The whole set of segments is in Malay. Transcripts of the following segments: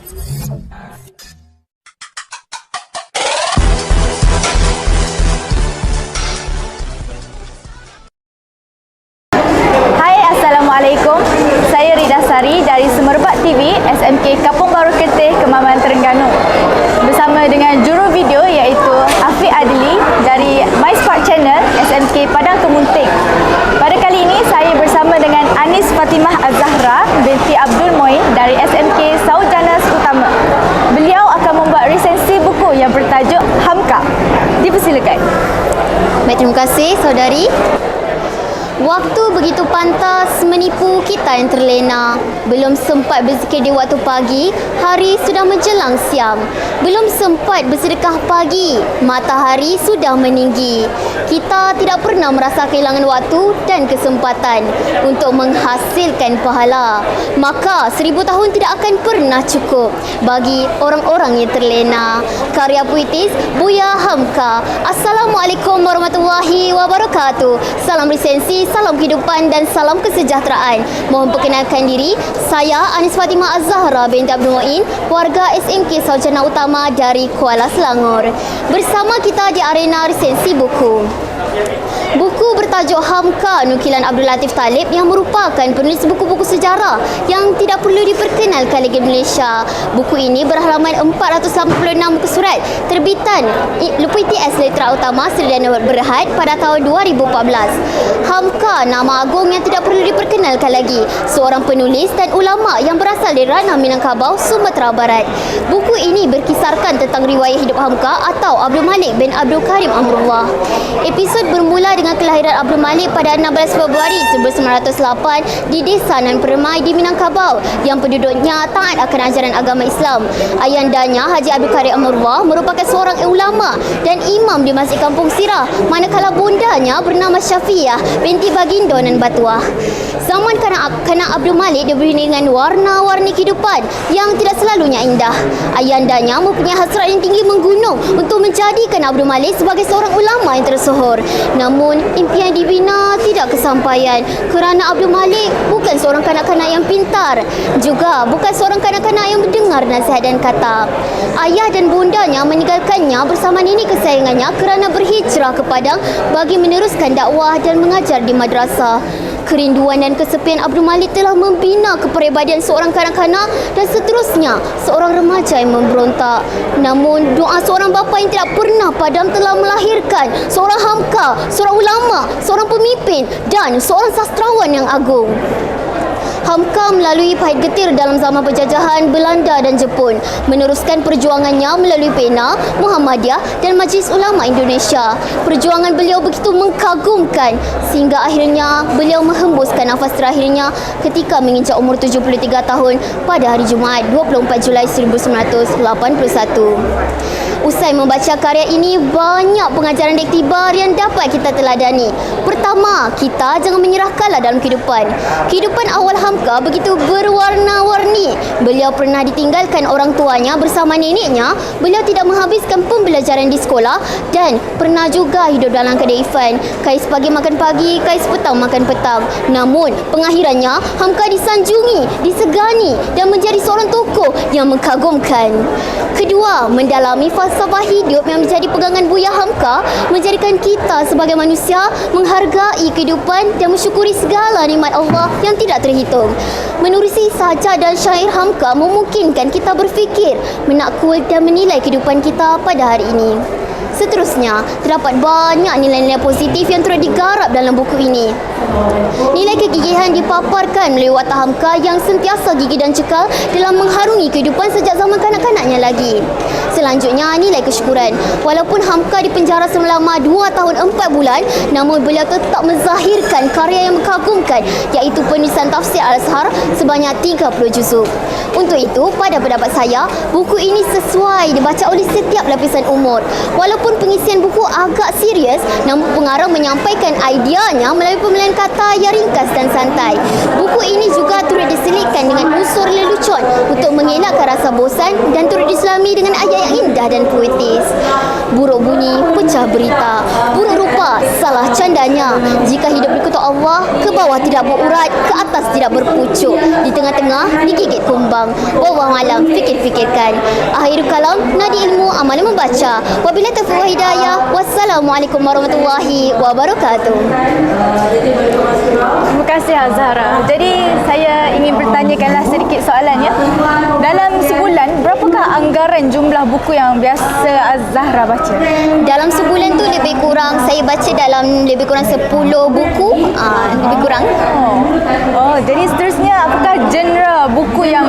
Hai, Assalamualaikum. Saya Rida Sari dari Semerbak TV SMK Kampung Baru Ketih, Kembangan Terengganu. Bersama dengan juru video iaitu Afiq Adli dari My Spark Channel SMK Padang Kemunting. Pada kali ini saya bersama dengan Anis Fatimah Az-Zahra binti Abdul Moin dari SMK Saujanas Utama. Beliau akan membuat resensi buku yang bertajuk Hamka. Dipersilakan. Baik, terima kasih saudari. Waktu begitu pantas menipu kita yang terlena. Belum sempat berzikir di waktu pagi, hari sudah menjelang siang. Belum sempat bersedekah pagi, matahari sudah meninggi. Kita tidak pernah merasa kehilangan waktu dan kesempatan untuk menghasilkan pahala. Maka 1000 tahun tidak akan pernah cukup bagi orang-orang yang terlena. Karya puitis Buya Hamka. Assalamualaikum warahmatullahi wabarakatuh. Salam resensi, salam kehidupan dan salam kesejahteraan. Mohon perkenalkan diri, saya Anis Fatimah Az-Zahra binti Abdul Moin, warga SMK Sarjana Utama dari Kuala Selangor. Bersama kita di arena resensi buku. Buku bertajuk Hamka nukilan Abdul Latif Talib yang merupakan penulis buku-buku sejarah yang tidak perlu diperkenalkan lagi di Malaysia. Buku ini berhalaman 486 muka surat terbitan LPTS Litera Utama Serdana Berhad pada tahun 2014. Hamka nama agung yang tidak perlu diperkenalkan lagi, seorang penulis dan ulama yang berasal dari ranah Minangkabau, Sumatera Barat. Buku ini berkisarkan tentang riwayat hidup Hamka atau Abdul Malik bin Abdul Karim Amrullah. Episod bermula dengan kelahiran Abdul Malik pada 16 Februari 1908 di Desa Nan Permai di Minangkabau yang penduduknya taat akan ajaran agama Islam. Ayandanya Haji Abdul Karim Amrullah merupakan seorang ulama dan imam di Masjid Kampung Sirah, manakala bundanya bernama Syafiah binti Bagindo Nan Batuah. Zaman kanak Abdul Malik diberi dengan warna-warni kehidupan yang tidak selalunya indah. Ayandanya mempunyai hasrat yang tinggi menggunung untuk menjadikan Abdul Malik sebagai seorang ulama yang tersohor. Namun impian dibina tidak kesampaian kerana Abdul Malik bukan seorang kanak-kanak yang pintar, juga bukan seorang kanak-kanak yang mendengar nasihat dan kata. Ayah dan bundanya meninggalkannya bersama nenek kesayangannya kerana berhijrah ke Padang bagi meneruskan dakwah dan mengajar di madrasah. Kerinduan dan kesepian Abdul Malik telah membina kepribadian seorang kanak-kanak dan seterusnya seorang remaja yang memberontak. Namun doa seorang bapa yang tidak pernah padam telah melahirkan seorang Hamka, seorang ulama, seorang pemimpin dan seorang sastrawan yang agung. Hamka melalui pahit getir dalam zaman penjajahan Belanda dan Jepun, meneruskan perjuangannya melalui pena, Muhammadiyah dan Majlis Ulama Indonesia. Perjuangan beliau begitu mengkagumkan sehingga akhirnya beliau menghembuskan nafas terakhirnya ketika menginjak umur 73 tahun pada hari Jumaat 24 Julai 1981. Usai membaca karya ini, banyak pengajaran iktibar yang dapat kita teladani. Pertama, kita jangan menyerahkanlah dalam kehidupan. Kehidupan awal Hamka begitu berwarna-warni. Beliau pernah ditinggalkan orang tuanya bersama neneknya. Beliau tidak menghabiskan pembelajaran di sekolah dan pernah juga hidup dalam kedaifan. Kais pagi makan pagi, kais petang makan petang. Namun, pengakhirannya Hamka disanjungi, disegani dan menjadi seorang tokoh yang mengkagumkan. Kedua, mendalami falsafah hidup yang menjadi pegangan Buya Hamka menjadikan kita sebagai manusia menghargai kehidupan dan mensyukuri segala nikmat Allah yang tidak terhitung. Menerusi sajak dan syair Hamka memungkinkan kita berfikir, menakul dan menilai kehidupan kita pada hari ini. Seterusnya, terdapat banyak nilai-nilai positif yang turut digarap dalam buku ini. Nilai kegigihan dipaparkan melalui watak Hamka yang sentiasa gigih dan cekal dalam mengharungi kehidupan sejak zaman kanak-kanaknya lagi. Selanjutnya, nilai kesyukuran. Walaupun Hamka dipenjara selama 2 tahun 4 bulan, namun beliau tetap menzahirkan karya yang mengagumkan, iaitu penulisan tafsir Al-Azhar sebanyak 30 juzuk. Untuk itu, pada pendapat saya, buku ini sesuai dibaca oleh setiap lapisan umur. Walaupun pengisian buku agak serius, namun pengarang menyampaikan ideanya melalui pemilihan kata yang ringkas dan santai. Buku ini juga turut diselitkan dengan unsur lelucon untuk mengelakkan rasa bosan dan turut diselami dengan ayat yang indah dan puitis. Buruk bunyi, pecah berita. Buruk rupa Apa salah candanya jika hidup dikutuk Allah, ke bawah tidak berurat, ke atas tidak berpucuk, di tengah-tengah digigit kumbang. Wallahu alam, fikir-fikirkan. Akhir kalam, nadi ilmu, amal membaca. Wabillahi taufiq wa hidayah. Wassalamualaikum warahmatullahi wabarakatuh. Terima kasih Azhara. Jadi saya ingin bertanyakanlah sedikit soalannya. Dalam sebulan berapakah anggaran jumlah buku yang biasa Azhara baca? Dalam sebulan tu lebih kurang saya baca dalam lebih kurang 10 buku, lebih kurang. Jadi seterusnya apakah genre buku yang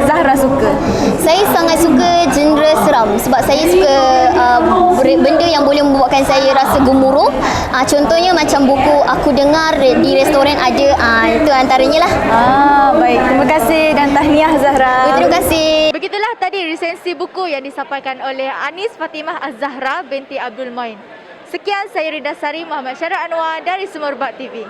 Zahra suka? Saya sangat suka genre seram sebab saya suka benda yang boleh membuatkan saya rasa gemuruh. Contohnya macam buku Aku Dengar di Restoran ada, itu antaranya lah. Baik, terima kasih dan tahniah Zahra. Terima kasih. Begitulah tadi resensi buku yang disampaikan oleh Anis Fatimah Az-Zahra binti Abdul Moin. Sekian, saya Rida Sari Muhammad Syarah Anwar dari Semerbak TV.